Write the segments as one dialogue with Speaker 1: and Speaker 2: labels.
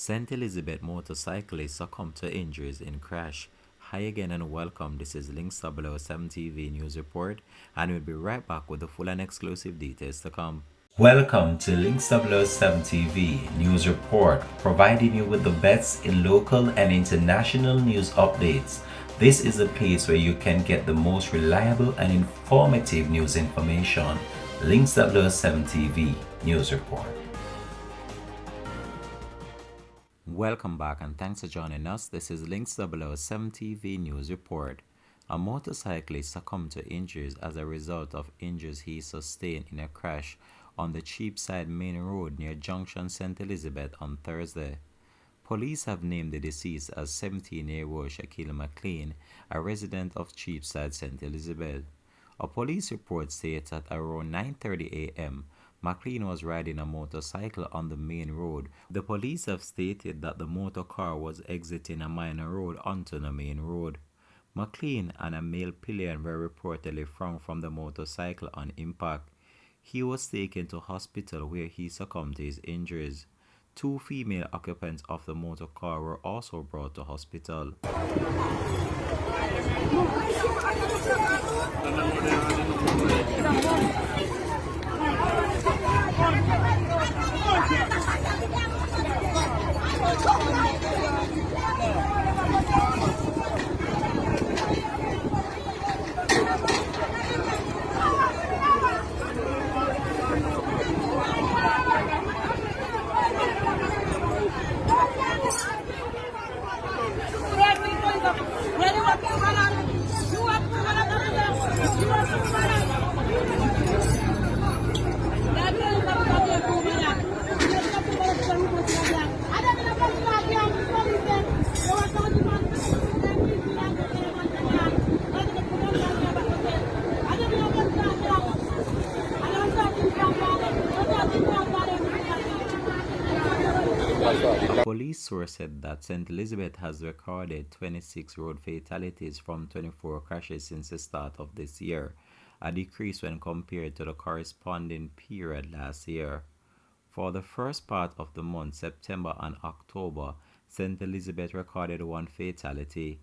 Speaker 1: St. Elizabeth motorcyclist succumbed to injuries in crash. Hi again and welcome. This is Links 007 TV News Report, and we'll be right back with the full and exclusive details to come. Welcome to Links 007 TV News Report, providing you with the best in local and international news updates. This is a place where you can get the most reliable and informative news information. Links 007 TV News Report. Welcome back and thanks for joining us. This is Links 007 TV News Report. A motorcyclist succumbed to injuries as a result of injuries he sustained in a crash on the Cheapside Main Road near Junction St. Elizabeth on Thursday. Police have named the deceased as 17-year-old Shaquille McLean, a resident of Cheapside St. Elizabeth. A police report states that around 9:30 a.m., McLean was riding a motorcycle on the main road. The police have stated that the motor car was exiting a minor road onto the main road. McLean and a male pillion were reportedly flung from the motorcycle on impact. He was taken to hospital where he succumbed to his injuries. Two female occupants of the motor car were also brought to hospital. Police source said that St. Elizabeth has recorded 26 road fatalities from 24 crashes since the start of this year, a decrease when compared to the corresponding period last year. For the first part of the month, September and October, St. Elizabeth recorded one fatality.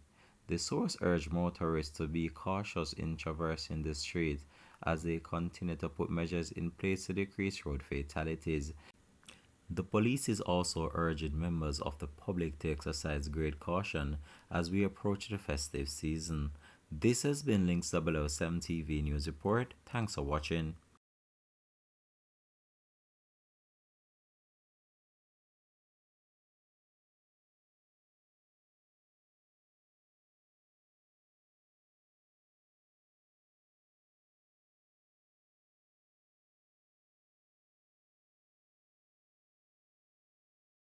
Speaker 1: The source urged motorists to be cautious in traversing the street as they continue to put measures in place to decrease road fatalities. The police is also urging members of the public to exercise great caution as we approach the festive season. This has been Links 007 TV News Report. Thanks for watching.